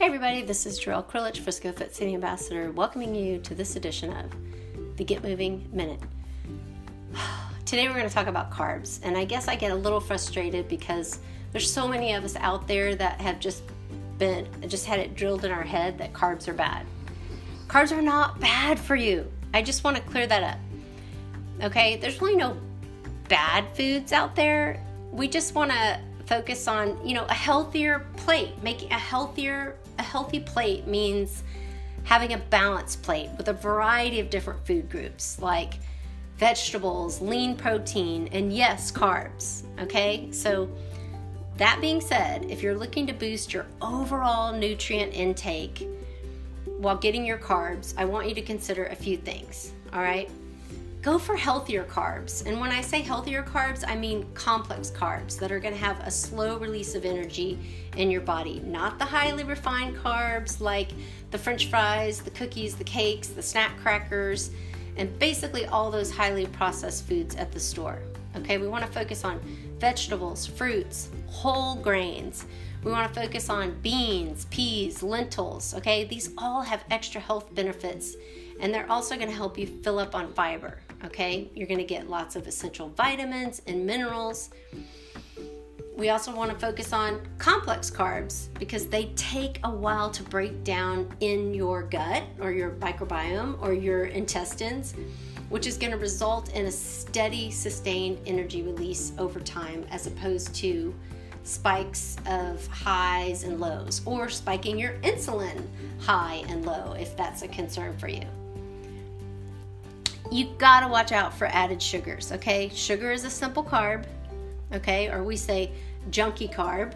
Hey everybody, this is Gerryl Krilic, Frisco Fit City Ambassador, welcoming you to this edition of the Get Moving Minute. Today we're going to talk about carbs, and I guess I get a little frustrated because there's so many of us out there that have just had it drilled in our head that carbs are bad. Carbs are not bad for you. I just want to clear that up. Okay, there's really no bad foods out there. We just want to focus on, a healthier plate. Making a healthy plate means having a balanced plate with a variety of different food groups like vegetables, lean protein, and yes, carbs. Okay, so that being said, if you're looking to boost your overall nutrient intake while getting your carbs, I want you to consider a few things. All right, go for healthier carbs. And when I say healthier carbs, I mean complex carbs that are going to have a slow release of energy in your body, not the highly refined carbs like the French fries, the cookies, the cakes, the snack crackers, and basically all those highly processed foods at the store. Okay, we want to focus on vegetables, fruits, whole grains. We want to focus on beans, peas, lentils. Okay, these all have extra health benefits, and they're also going to help you fill up on fiber. Okay, you're going to get lots of essential vitamins and minerals. We also want to focus on complex carbs because they take a while to break down in your gut or your microbiome or your intestines, which is going to result in a steady, sustained energy release over time, as opposed to spikes of highs and lows, or spiking your insulin high and low if that's a concern for you. You gotta watch out for added sugars, okay? Sugar is a simple carb, okay? Or we say junky carb,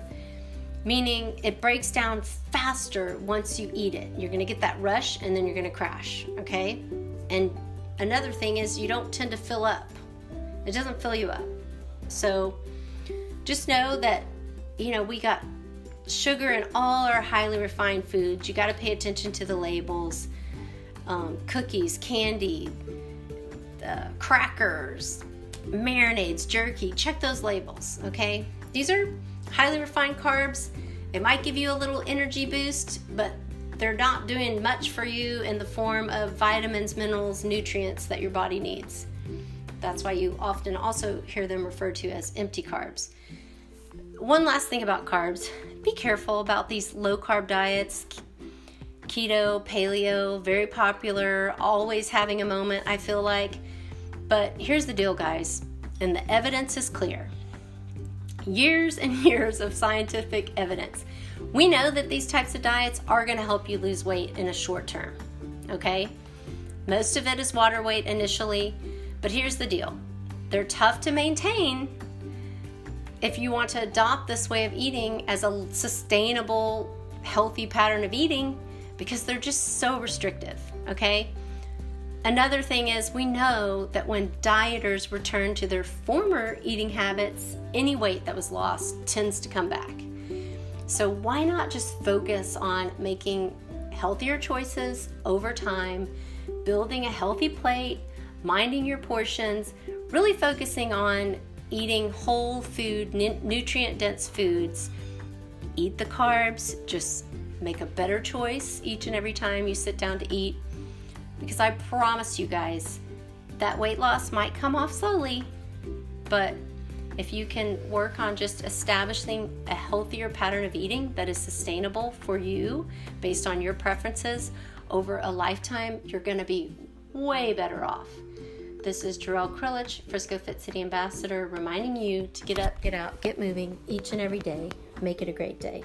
meaning it breaks down faster once you eat it. You're gonna get that rush and then you're gonna crash, okay? And another thing is you don't tend to fill up. It doesn't fill you up. So just know that, we got sugar in all our highly refined foods. You gotta pay attention to the labels. Cookies, candy, crackers, marinades, jerky, check those labels, okay? These are highly refined carbs. It might give you a little energy boost, but they're not doing much for you in the form of vitamins, minerals, nutrients that your body needs. That's why you often also hear them referred to as empty carbs. One last thing about carbs, be careful about these low-carb diets. Keto, paleo, very popular, always having a moment, I feel like. But here's the deal, guys, and the evidence is clear. Years and years of scientific evidence. We know that these types of diets are going to help you lose weight in a short term, okay? Most of it is water weight initially, but here's the deal. They're tough to maintain if you want to adopt this way of eating as a sustainable, healthy pattern of eating, because they're just so restrictive, okay? Another thing is, we know that when dieters return to their former eating habits, any weight that was lost tends to come back. So why not just focus on making healthier choices over time, building a healthy plate, minding your portions, really focusing on eating whole food, nutrient-dense foods. Eat the carbs, just make a better choice each and every time you sit down to eat. Because I promise you guys, that weight loss might come off slowly, but if you can work on just establishing a healthier pattern of eating that is sustainable for you based on your preferences over a lifetime, you're going to be way better off. This is Gerryl Krilic, Frisco Fit City Ambassador, reminding you to get up, get out, get moving each and every day. Make it a great day.